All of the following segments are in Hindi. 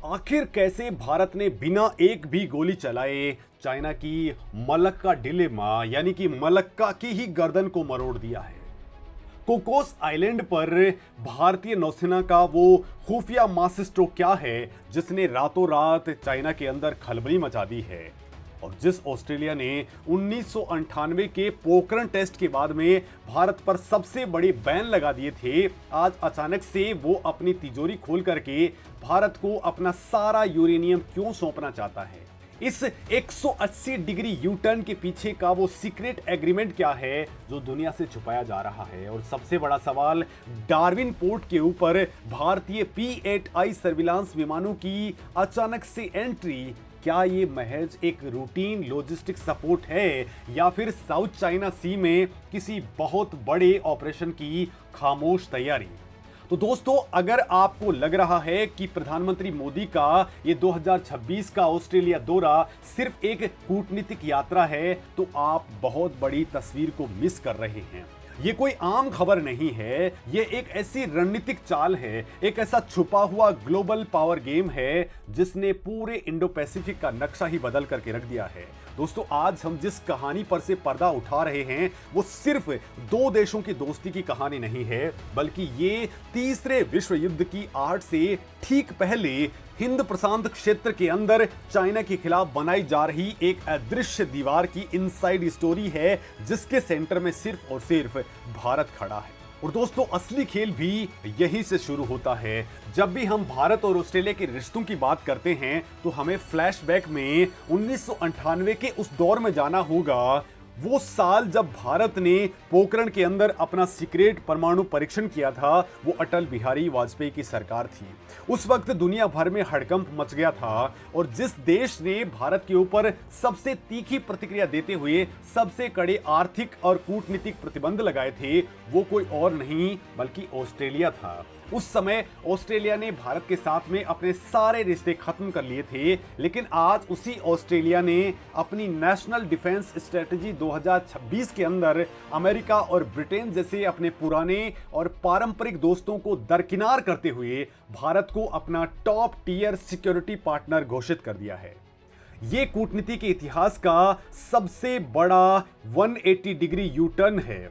आखिर कैसे भारत ने बिना एक भी गोली चलाए चाइना की मलक्का डिलेमा यानी कि मलक्का की ही गर्दन को मरोड़ दिया है। कोकोस आइलैंड पर भारतीय नौसेना का वो खुफिया मास्टर स्ट्रोक क्या है जिसने रातों रात चाइना के अंदर खलबली मचा दी है, और जिस ऑस्ट्रेलिया ने 1998 के पोखरण टेस्ट के बाद में भारत पर सबसे बड़े बैन लगा दिए थे, आज अचानक से वो अपनी तिजोरी खोल करके भारत को अपना सारा यूरेनियम क्यों सौंपना चाहता है। इस 180 डिग्री यू टर्न के पीछे का वो सीक्रेट एग्रीमेंट क्या है जो दुनिया से छुपाया जा रहा है। और सबसे बड़ा सवाल, डार्विन पोर्ट के ऊपर भारतीय P-8I सर्विलांस विमानों की अचानक से एंट्री, क्या ये महज एक रूटीन लॉजिस्टिक सपोर्ट है या फिर साउथ चाइना सी में किसी बहुत बड़े ऑपरेशन की खामोश तैयारी। तो दोस्तों, अगर आपको लग रहा है कि प्रधानमंत्री मोदी का ये 2026 का ऑस्ट्रेलिया दौरा सिर्फ एक कूटनीतिक यात्रा है, तो आप बहुत बड़ी तस्वीर को मिस कर रहे हैं। ये कोई आम खबर नहीं है, ये एक ऐसी रणनीतिक चाल है, एक ऐसा छुपा हुआ ग्लोबल पावर गेम है जिसने पूरे इंडो पैसिफिक का नक्शा ही बदल करके रख दिया है। दोस्तों, आज हम जिस कहानी पर से पर्दा उठा रहे हैं वो सिर्फ दो देशों की दोस्ती की कहानी नहीं है, बल्कि ये तीसरे विश्व युद्ध की आहट से ठीक पहले हिंद प्रशांत क्षेत्र के अंदर चाइना के खिलाफ बनाई जा रही एक अदृश्य दीवार की इनसाइड स्टोरी है, जिसके सेंटर में सिर्फ और सिर्फ भारत खड़ा है। और दोस्तों, असली खेल भी यहीं से शुरू होता है। जब भी हम भारत और ऑस्ट्रेलिया के रिश्तों की बात करते हैं तो हमें फ्लैशबैक में 1998 के उस दौर में जाना होगा, वो साल जब भारत ने पोखरण के अंदर अपना सीक्रेट परमाणु परीक्षण किया था। वो अटल बिहारी वाजपेयी की सरकार थी। उस वक्त दुनिया भर में हड़कंप मच गया था, और जिस देश ने भारत के ऊपर सबसे तीखी प्रतिक्रिया देते हुए सबसे कड़े आर्थिक और कूटनीतिक प्रतिबंध लगाए थे, वो कोई और नहीं बल्कि ऑस्ट्रेलिया था। उस समय ऑस्ट्रेलिया ने भारत के साथ में अपने सारे रिश्ते खत्म कर लिए थे, लेकिन आज उसी ऑस्ट्रेलिया ने अपनी नेशनल डिफेंस स्ट्रेटजी 2026 के अंदर अमेरिका और ब्रिटेन जैसे अपने पुराने और पारंपरिक दोस्तों को दरकिनार करते हुए भारत को अपना टॉप टियर सिक्योरिटी पार्टनर घोषित कर दिया है। ये कूटनीति के इतिहास का सबसे बड़ा 180 डिग्री यू टर्न है।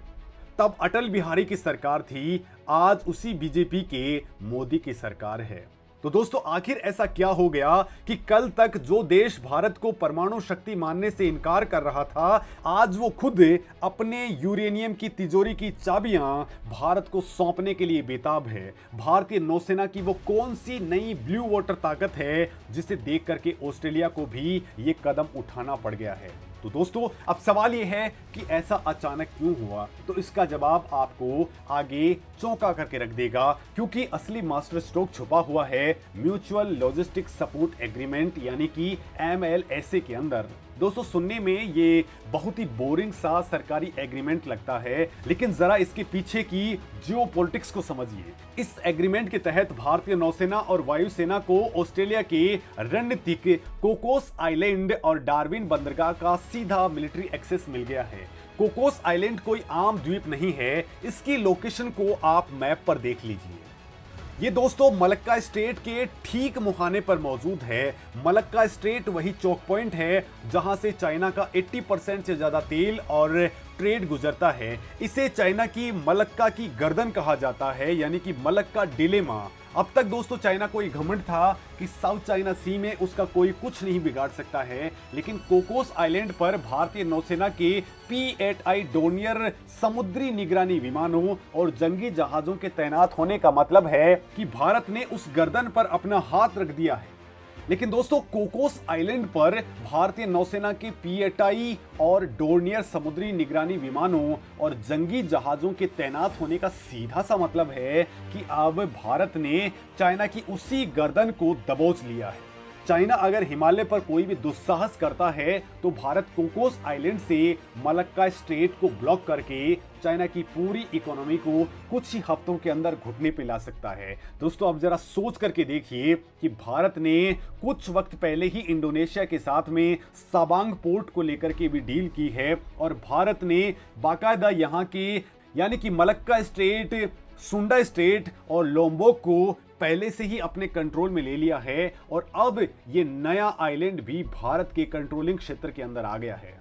तब अटल बिहारी की सरकार थी, आज उसी बीजेपी के मोदी की सरकार है। तो दोस्तों, आखिर ऐसा क्या हो गया कि कल तक जो देश भारत को परमाणु शक्ति मानने से इनकार कर रहा था, आज वो खुद अपने यूरेनियम की तिजोरी की चाबियां भारत को सौंपने के लिए बेताब है। भारतीय नौसेना की वो कौन सी नई ब्लू वाटर ताकत है जिसे देख करके ऑस्ट्रेलिया को भी ये कदम उठाना पड़ गया है। तो दोस्तों, अब सवाल ये है कि ऐसा अचानक क्यों हुआ, तो इसका जवाब आपको आगे चौंका करके रख देगा, क्योंकि असली मास्टर स्ट्रोक छुपा हुआ है म्यूचुअल लॉजिस्टिक सपोर्ट एग्रीमेंट यानी कि MLSA के अंदर। दोस्तों, सुनने में ये बहुत ही बोरिंग सा सरकारी एग्रीमेंट लगता है, लेकिन जरा इसके पीछे की जियोपॉलिटिक्स को समझिए। इस एग्रीमेंट के तहत भारतीय नौसेना और वायुसेना को ऑस्ट्रेलिया के रणनीतिक कोकोस आइलैंड और डार्विन बंदरगाह का सीधा मिलिट्री एक्सेस मिल गया है। कोकोस आइलैंड कोई आम द्वीप नहीं है, इसकी लोकेशन को आप मैप पर देख लीजिए। ये दोस्तों मलक्का स्ट्रेट के ठीक मुहाने पर मौजूद है। मलक्का स्ट्रेट वही चौक पॉइंट है जहां से चाइना का 80% से ज्यादा तेल और ट्रेड गुजरता है। इसे चाइना की मलक्का की गर्दन कहा जाता है, यानी कि मलक्का डिलेमा। अब तक दोस्तों चाइना को यह घमंड था कि साउथ चाइना सी में उसका कोई कुछ नहीं बिगाड़ सकता है, लेकिन कोकोस आइलैंड पर भारतीय नौसेना के P-8I डोनियर समुद्री निगरानी विमानों और जंगी जहाजों के तैनात होने का मतलब है कि भारत ने उस गर्दन पर अपना हाथ रख दिया है। लेकिन दोस्तों, कोकोस आइलैंड पर भारतीय नौसेना के P-8I और डोर्नियर समुद्री निगरानी विमानों और जंगी जहाजों के तैनात होने का सीधा सा मतलब है कि अब भारत ने चाइना की उसी गर्दन को दबोच लिया है। चाइना अगर हिमालय पर कोई भी दुस्साहस करता है तो भारत कोकोस आइलैंड से मलक्का स्ट्रेट को ब्लॉक करके चाइना की पूरी इकोनॉमी को कुछ ही हफ्तों के अंदर घुटने पे ला सकता है। दोस्तों, अब जरा सोच करके देखिए कि भारत ने कुछ वक्त पहले ही इंडोनेशिया के साथ में साबांग पोर्ट को लेकर के भी डील की है, और भारत ने बाकायदा यहाँ के यानी कि मलक्का स्ट्रेट सुंडा स्टेट और लोम्बोक को पहले से ही अपने कंट्रोल में ले लिया है और अब ये नया आइलैंड भी भारत के कंट्रोलिंग क्षेत्र के अंदर आ गया है।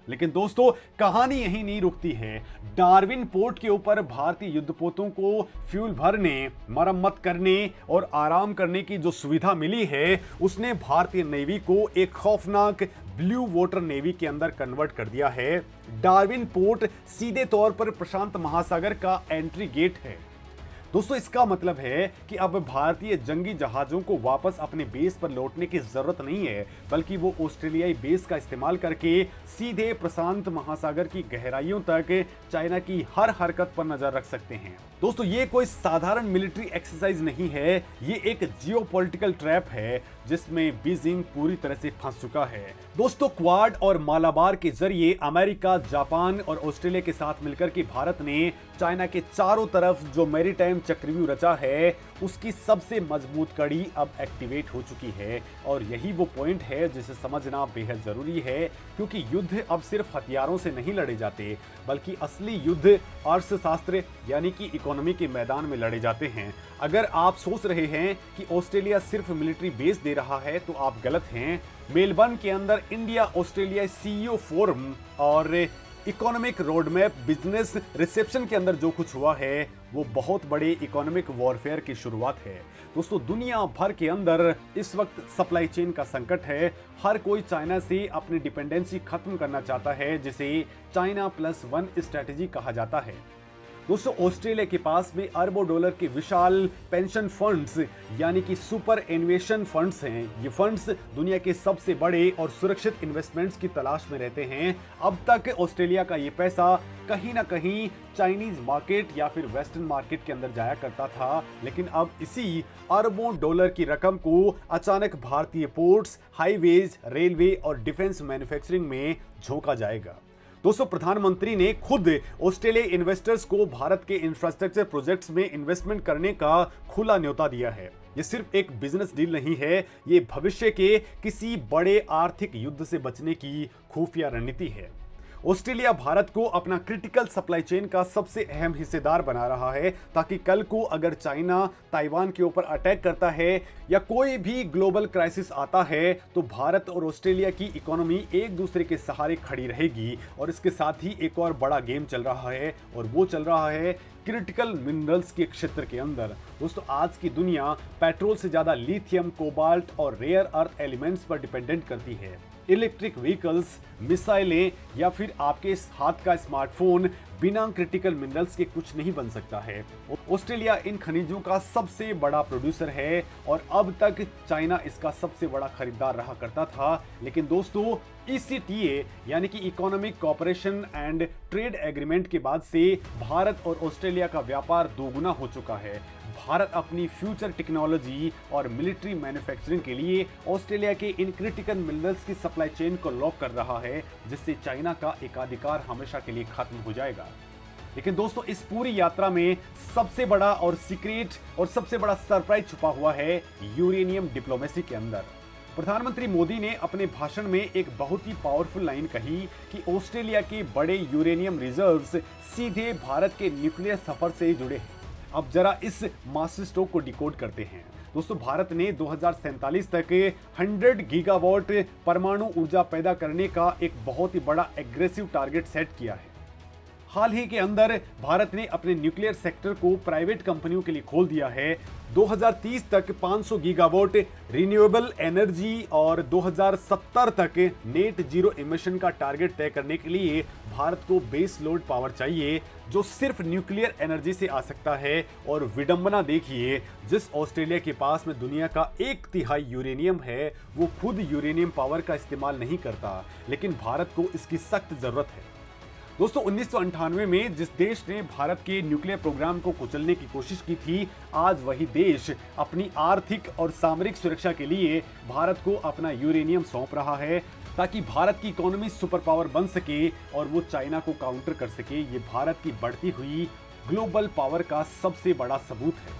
लेकिन दोस्तों, कहानी यहीं नहीं रुकती है। डार्विन पोर्ट के ऊपर भारतीय युद्धपोतों को फ्यूल भरने, मरम्मत करने और आराम करने की जो सुविधा मिली है, उसने भारतीय नेवी को एक खौफनाक ब्लू वाटर नेवी के अंदर कन्वर्ट कर दिया है। डार्विन पोर्ट सीधे तौर पर प्रशांत महासागर का एंट्री गेट है। दोस्तों, इसका मतलब है कि अब भारतीय जंगी जहाजों को वापस अपने बेस पर लौटने की जरूरत नहीं है, बल्कि वो ऑस्ट्रेलियाई बेस का इस्तेमाल करके सीधे प्रशांत महासागर की गहराइयों तक चाइना की हर हरकत पर नजर रख सकते हैं। दोस्तों, ये कोई साधारण मिलिट्री एक्सरसाइज नहीं है, ये एक जियोपॉलिटिकल ट्रैप है जिसमें बीजिंग पूरी तरह से फंस चुका है। दोस्तों, क्वाड और मालाबार के जरिए अमेरिका, जापान और ऑस्ट्रेलिया के साथ मिलकर के भारत ने चाइना के चारों तरफ जो मैरीटाइम चक्रव्यूह रचा है, उसकी सबसे मजबूत कड़ी अब एक्टिवेट हो चुकी है। और यही वो पॉइंट है जिसे समझना बेहद जरूरी है, क्योंकि युद्ध अब सिर्फ हथियारों से नहीं लड़े जाते, बल्कि असली युद्ध अर्थशास्त्र यानी कि इकोनॉमी के मैदान में लड़े जाते हैं। अगर आप सोच रहे हैं कि ऑस्ट्रेलिया सिर्फ मिलिट्री बेस दे रहा है, तो आप गलत हैं। मेलबर्न के अंदर इंडिया ऑस्ट्रेलिया सीईओ फोरम और इकोनॉमिक रोडमैप बिजनेस रिसेप्शन के अंदर जो कुछ हुआ है, वो बहुत बड़े इकोनॉमिक वॉरफेयर की शुरुआत है। दोस्तों, दुनिया भर के अंदर इस वक्त सप्लाई चेन का संकट है। हर कोई चाइना से अपनी डिपेंडेंसी खत्म करना चाहता है, जिसे चाइना प्लस वन स्ट्रेटेजी कहा जाता है। दोस्तों, ऑस्ट्रेलिया के पास में अरबों डॉलर के विशाल पेंशन फंड्स यानी कि सुपर एन्युएशन फंड्स हैं। ये फंड्स दुनिया के सबसे बड़े और सुरक्षित इन्वेस्टमेंट्स की तलाश में रहते हैं। अब तक ऑस्ट्रेलिया का ये पैसा कहीं ना कहीं चाइनीज मार्केट या फिर वेस्टर्न मार्केट के अंदर जाया करता था, लेकिन अब इसी अरबों डॉलर की रकम को अचानक भारतीय पोर्ट्स, हाईवेज, रेलवे और डिफेंस मैन्युफैक्चरिंग में झोंका जाएगा। दोस्तों, प्रधानमंत्री ने खुद ऑस्ट्रेलियाई इन्वेस्टर्स को भारत के इंफ्रास्ट्रक्चर प्रोजेक्ट्स में इन्वेस्टमेंट करने का खुला न्योता दिया है। ये सिर्फ एक बिजनेस डील नहीं है, ये भविष्य के किसी बड़े आर्थिक युद्ध से बचने की खुफिया रणनीति है। ऑस्ट्रेलिया भारत को अपना क्रिटिकल सप्लाई चेन का सबसे अहम हिस्सेदार बना रहा है, ताकि कल को अगर चाइना ताइवान के ऊपर अटैक करता है या कोई भी ग्लोबल क्राइसिस आता है, तो भारत और ऑस्ट्रेलिया की इकोनॉमी एक दूसरे के सहारे खड़ी रहेगी। और इसके साथ ही एक और बड़ा गेम चल रहा है, और वो चल रहा है क्रिटिकल मिनरल्स के क्षेत्र के अंदर। दोस्तों, आज की दुनिया पेट्रोल से ज्यादा लिथियम, कोबाल्ट और रेयर अर्थ एलिमेंट्स पर डिपेंडेंट करती है। इलेक्ट्रिक व्हीकल्स, मिसाइलें या फिर आपके हाथ का स्मार्टफोन बिना क्रिटिकल मिनरल्स के कुछ नहीं बन सकता है। ऑस्ट्रेलिया इन खनिजों का सबसे बड़ा प्रोड्यूसर है और अब तक चाइना इसका सबसे बड़ा खरीदार रहा करता था। लेकिन दोस्तों, ईसीटीए यानी कि economic cooperation and trade agreement के बाद से भारत और ऑस्ट्रेलिया का व्यापार दोगुना हो चुका है। भारत अपनी फ्यूचर टेक्नोलॉजी और मिलिट्री मैन्युफैक्चरिंग के लिए ऑस्ट्रेलिया के इन क्रिटिकल मिनरल्स की सप्लाई चेन को लॉक कर रहा है, जिससे चाइना का एकाधिकार हमेशा के लिए खत्म हो जाएगा। लेकिन दोस्तों, इस पूरी यात्रा में सबसे बड़ा और सीक्रेट और सबसे बड़ा सरप्राइज छुपा हुआ है यूरेनियम डिप्लोमेसी के अंदर। प्रधानमंत्री मोदी ने अपने भाषण में एक बहुत ही पावरफुल लाइन कही कि ऑस्ट्रेलिया के बड़े यूरेनियम रिजर्व्स सीधे भारत के न्यूक्लियर सफर से जुड़े हैं। अब जरा इस मास्टर स्ट्रोक को डिकोड करते हैं। दोस्तों, भारत ने 2047 तक 100 गीगावाट परमाणु ऊर्जा पैदा करने का एक बहुत ही बड़ा एग्रेसिव टारगेट सेट किया है। हाल ही के अंदर भारत ने अपने न्यूक्लियर सेक्टर को प्राइवेट कंपनियों के लिए खोल दिया है। 2030 तक 500 गीगावाट रिन्यूएबल एनर्जी और 2070 तक नेट जीरो इमिशन का टारगेट तय करने के लिए भारत को बेस लोड पावर चाहिए, जो सिर्फ न्यूक्लियर एनर्जी से आ सकता है। और विडंबना देखिए, जिस ऑस्ट्रेलिया के पास में दुनिया का 1/3 यूरेनियम है, वो खुद यूरेनियम पावर का इस्तेमाल नहीं करता, लेकिन भारत को इसकी सख्त जरूरत है। दोस्तों, 1998 में जिस देश ने भारत के न्यूक्लियर प्रोग्राम को कुचलने की कोशिश की थी, आज वही देश अपनी आर्थिक और सामरिक सुरक्षा के लिए भारत को अपना यूरेनियम सौंप रहा है, ताकि भारत की इकोनॉमी सुपर पावर बन सके और वो चाइना को काउंटर कर सके। ये भारत की बढ़ती हुई ग्लोबल पावर का सबसे बड़ा सबूत है।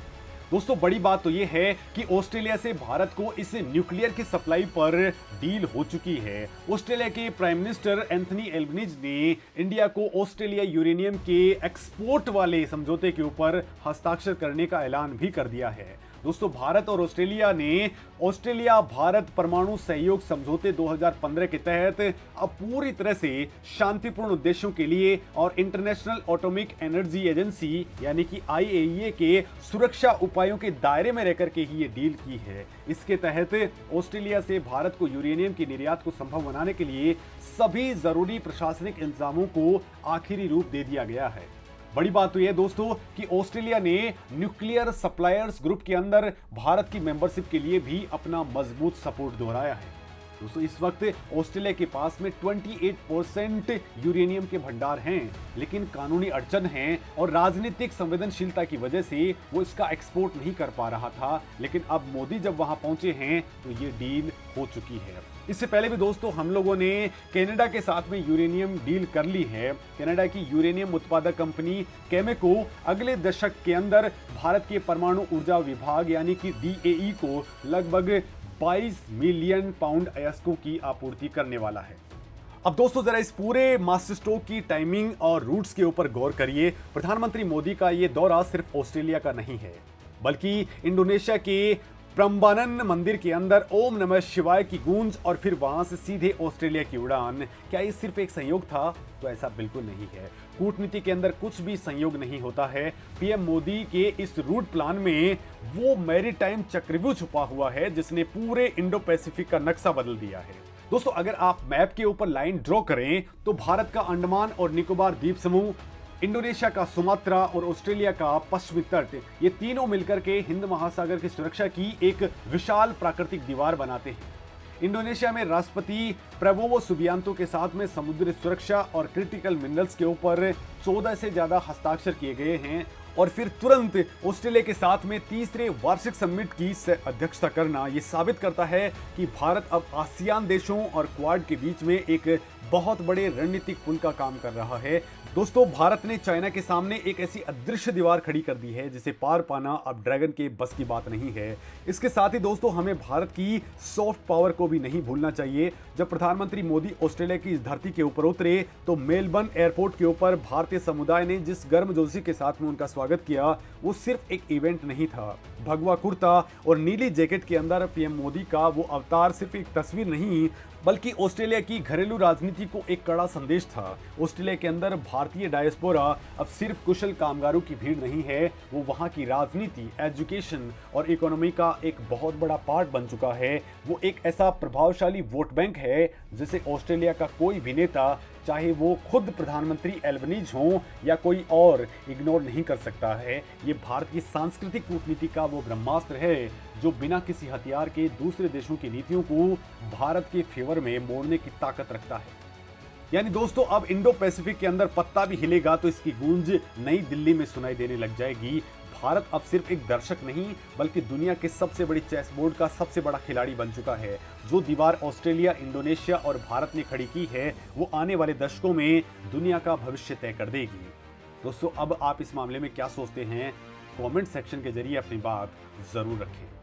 दोस्तों बड़ी बात तो यह है कि ऑस्ट्रेलिया से भारत को इस न्यूक्लियर की सप्लाई पर डील हो चुकी है। ऑस्ट्रेलिया के प्राइम मिनिस्टर एंथनी एल्बनीज ने इंडिया को ऑस्ट्रेलिया यूरेनियम के एक्सपोर्ट वाले समझौते के ऊपर हस्ताक्षर करने का ऐलान भी कर दिया है। दोस्तों भारत और ऑस्ट्रेलिया ने ऑस्ट्रेलिया भारत परमाणु सहयोग समझौते 2015 के तहत अब पूरी तरह से शांतिपूर्ण उद्देश्यों के लिए और इंटरनेशनल एटॉमिक एनर्जी एजेंसी यानी कि IAEA के सुरक्षा उपायों के दायरे में रहकर के ही ये डील की है। इसके तहत ऑस्ट्रेलिया से भारत को यूरेनियम की निर्यात को संभव बनाने के लिए सभी जरूरी प्रशासनिक इंतजामों को आखिरी रूप दे दिया गया है। बड़ी बात तो यह दोस्तों कि ऑस्ट्रेलिया ने न्यूक्लियर सप्लायर्स ग्रुप के अंदर भारत की मेंबरशिप के लिए भी अपना मजबूत सपोर्ट दोहराया है। दोस्तों इस वक्त ऑस्ट्रेलिया के पास में 28% यूरेनियम के भंडार हैं, लेकिन कानूनी अड़चन है और राजनीतिक संवेदनशीलता की वजह से वो इसका एक्सपोर्ट नहीं कर पा रहा था। लेकिन अब मोदी जब वहां पहुंचे हैं तो ये डील हो चुकी है। इससे पहले भी दोस्तों हम लोगों ने कनाडा के साथ में यूरेनियम डील कर ली है। कनाडा की यूरेनियम उत्पादक कंपनी कैमेको अगले दशक के अंदर भारत के परमाणु ऊर्जा विभाग यानी कि DAE को लगभग 22 मिलियन पाउंड अयस्कों की आपूर्ति करने वाला है। अब दोस्तों जरा इस पूरे मास्टर स्ट्रोक की टाइमिंग और रूट्स के ऊपर गौर करिए। प्रधानमंत्री मोदी का ये दौरा सिर्फ ऑस्ट्रेलिया का नहीं है, बल्कि इंडोनेशिया के प्रम्बानन मंदिर के अंदर ओम नमः शिवाय की गूंज और फिर वहां से सीधे ऑस्ट्रेलिया की उड़ान। क्या ये सिर्फ एक संयोग था? तो ऐसा बिल्कुल नहीं है। कूटनीति के अंदर कुछ भी संयोग नहीं होता है। PM मोदी के इस रूट प्लान में वो मैरीटाइम चक्रव्यूह छुपा हुआ है जिसने पूरे इंडो पैसिफिक का नक्शा बदल दिया है। दोस्तों अगर आप मैप के ऊपर लाइन ड्रॉ करें तो भारत का अंडमान और निकोबार द्वीप समूह, इंडोनेशिया का सुमात्रा और ऑस्ट्रेलिया का पश्चिमी तट, ये तीनों मिलकर के हिंद महासागर की सुरक्षा की एक विशाल प्राकृतिक दीवार बनाते हैं। इंडोनेशिया में राष्ट्रपति प्रबोवो सुबियांतो के साथ में समुद्री सुरक्षा और क्रिटिकल मिनरल्स के ऊपर 14 से ज्यादा हस्ताक्षर किए गए हैं और फिर तुरंत ऑस्ट्रेलिया के साथ में तीसरे वार्षिक समिट की अध्यक्षता करना ये साबित करता है कि भारत अब आसियान देशों और क्वाड के बीच में एक बहुत बड़े रणनीतिक पुल का काम कर रहा है। दोस्तों भारत ने चाइना के सामने एक ऐसी अदृश्य दीवार खड़ी कर दी है जिसे पार पाना अब ड्रैगन के बस की बात नहीं है। इसके साथ ही दोस्तों हमें भारत की सॉफ्ट पावर को भी नहीं भूलना चाहिए। जब प्रधानमंत्री मोदी ऑस्ट्रेलिया की इस धरती के ऊपर उतरे तो मेलबर्न एयरपोर्ट के ऊपर भारतीय समुदाय ने जिस गर्मजोशी के साथ में उनका स्वागत किया वो सिर्फ एक इवेंट नहीं था। भगवा कुर्ता और नीली जैकेट के अंदर PM मोदी का वो अवतार सिर्फ एक तस्वीर नहीं बल्कि ऑस्ट्रेलिया की घरेलू राजनीति को एक कड़ा संदेश था। ऑस्ट्रेलिया के अंदर भारतीय डायस्पोरा अब सिर्फ कुशल कामगारों की भीड़ नहीं है, वो वहां की राजनीति, एजुकेशन और इकोनॉमी का एक बहुत बड़ा पार्ट बन चुका है। वो एक ऐसा प्रभावशाली वोट बैंक है जिसे ऑस्ट्रेलिया का कोई भी नेता, चाहे वो खुद प्रधानमंत्री एल्बनीज हो या कोई और, इग्नोर नहीं कर सकता है। ये भारत की सांस्कृतिक कूटनीति का वो ब्रह्मास्त्र है जो बिना किसी हथियार के दूसरे देशों की नीतियों को भारत के फेवर में मोड़ने की ताकत रखता है। यानी दोस्तों अब इंडो पैसिफिक के अंदर पत्ता भी हिलेगा तो इसकी गूंज नई दिल्ली में सुनाई देने लग जाएगी। भारत अब सिर्फ एक दर्शक नहीं बल्कि दुनिया के सबसे बड़ी चेस बोर्ड का सबसे बड़ा खिलाड़ी बन चुका है। जो दीवार ऑस्ट्रेलिया, इंडोनेशिया और भारत ने खड़ी की है वो आने वाले दशकों में दुनिया का भविष्य तय कर देगी। दोस्तों अब आप इस मामले में क्या सोचते हैं? कमेंट सेक्शन के जरिए अपनी बात जरूर रखें।